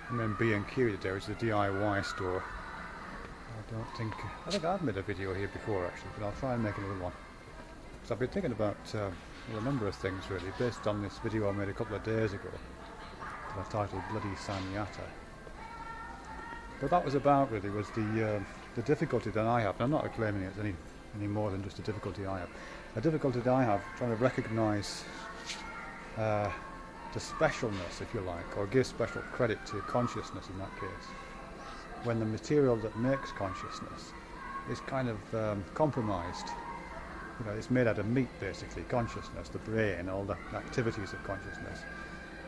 I'm in B&Q today, which is a DIY store. I think I've made a video here before actually, but I'll try and make another one. Because I've been thinking about a number of things really, based on this video I made a couple of days ago, that I titled Bloody Sanyata. But that was about really was the difficulty that I have, and I'm not claiming it's any more than just a difficulty I have. A difficulty that I have trying to recognise the specialness, if you like, or give special credit to consciousness in that case, when the material that makes consciousness is kind of compromised. You know, it's made out of meat basically. Consciousness, the brain, all the activities of consciousness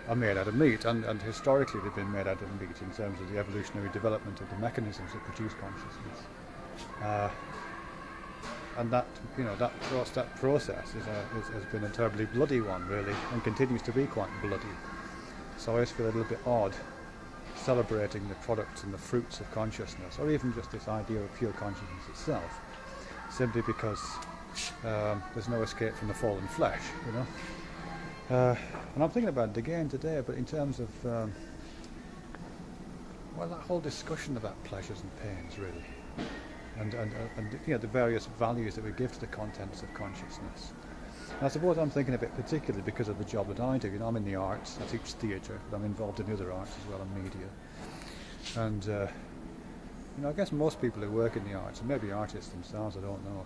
are made out of meat, and historically they've been made out of meat in terms of the evolutionary development of the mechanisms that produce consciousness. And that, you know, that process has been a terribly bloody one, really, and continues to be quite bloody. So I always feel a little bit odd celebrating the products and the fruits of consciousness, or even just this idea of pure consciousness itself, simply because there's no escape from the fallen flesh, you know. And I'm thinking about it again today, but in terms of well, that whole discussion about pleasures and pains, really. And you know, the various values that we give to the contents of consciousness. And I suppose I'm thinking of it particularly because of the job that I do. You know, I'm in the arts, I teach theatre, but I'm involved in other arts as well, and media. And you know, I guess most people who work in the arts, and maybe artists themselves, I don't know,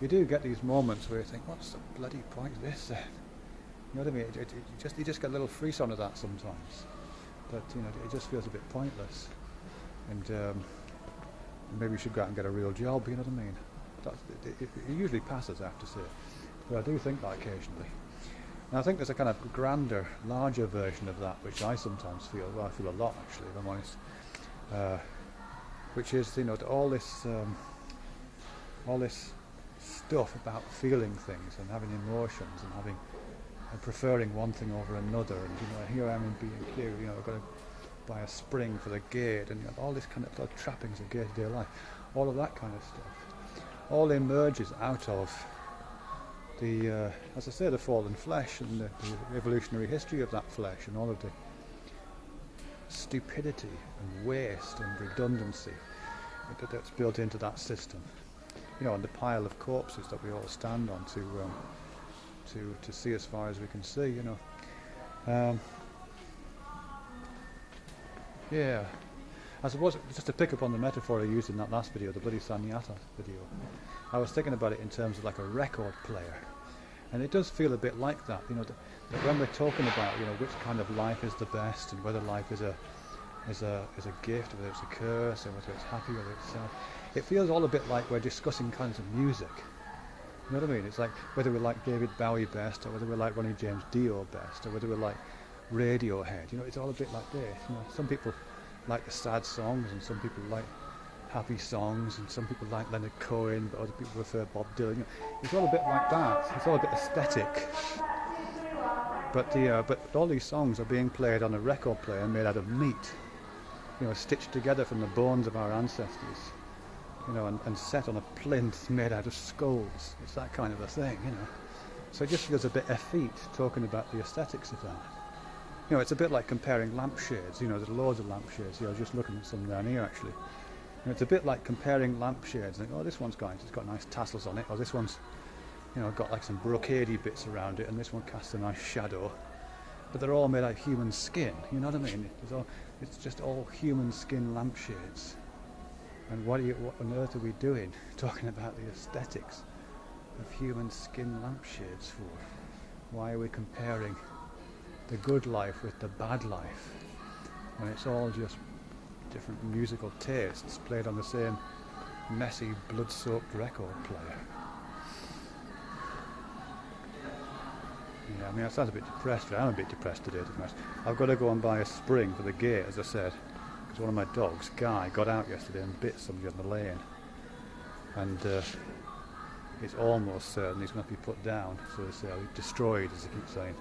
you do get these moments where you think, what's the bloody point of this then? You know what I mean? You just get a little frisson of that sometimes. But you know, it just feels a bit pointless. And maybe you should go out and get a real job, you know what I mean? It usually passes, I have to say. But I do think that occasionally. And I think there's a kind of grander, larger version of that, which I sometimes feel, well, I feel a lot actually, if I'm honest, which is, you know, all this stuff about feeling things and having emotions and preferring one thing over another. And, you know, here I am in B&Q, you know, I've got to buy a spring for the gate, and you know, all this kind of trappings of day-to-day life, all of that kind of stuff, all emerges out of the, as I say, the fallen flesh and the evolutionary history of that flesh, and all of the stupidity and waste and redundancy that's built into that system. You know, and the pile of corpses that we all stand on to see as far as we can see. You know. Yeah, I suppose just to pick up on the metaphor I used in that last video, the bloody Sanyata video, I was thinking about it in terms of like a record player, and it does feel a bit like that, you know, that when we're talking about, you know, which kind of life is the best, and whether life is a gift, whether it's a curse, or whether it's happy, whether it's sad, it feels all a bit like we're discussing kinds of music. You know what I mean? It's like whether we like David Bowie best, or whether we like Ronnie James Dio best, or whether we like Radiohead. You know, it's all a bit like this. You know, some people like the sad songs, and some people like happy songs, and some people like Leonard Cohen, but other people prefer Bob Dylan. You know, it's all a bit like that. It's all a bit aesthetic. But all these songs are being played on a record player made out of meat. You know, stitched together from the bones of our ancestors. You know, and set on a plinth made out of skulls. It's that kind of a thing. You know, so it just feels a bit effete talking about the aesthetics of that. You know, it's a bit like comparing lampshades. You know, there's loads of lampshades. You know, I was just looking at some down here actually. You know, it's a bit like comparing lampshades. Like, oh, this one's it's got nice tassels on it, or this one's, you know, got like some brocadey bits around it, and this one casts a nice shadow. But they're all made out of human skin. You know what I mean? It's just all human skin lampshades. And what on earth are we doing talking about the aesthetics of human skin lampshades for? Why are we comparing the good life with the bad life when it's all just different musical tastes played on the same messy blood-soaked record player? Yeah, I mean, I sound a bit depressed, but I'm a bit depressed today, to be honest. I've got to go and buy a spring for the gate, as I said, because one of my dogs, Guy, got out yesterday and bit somebody on the lane, and it's almost certain he's going to be put down, so to say, destroyed, as they keep saying.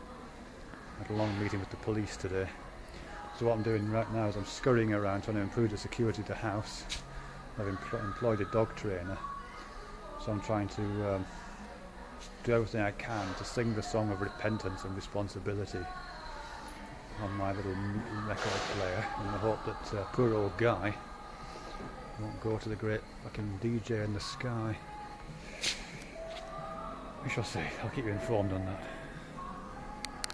I had a long meeting with the police today. So what I'm doing right now is I'm scurrying around trying to improve the security of the house. I've employed a dog trainer, so I'm trying to do everything I can to sing the song of repentance and responsibility on my little record player in the hope that poor old Guy won't go to the great fucking DJ in the sky. We shall see. I'll keep you informed on that.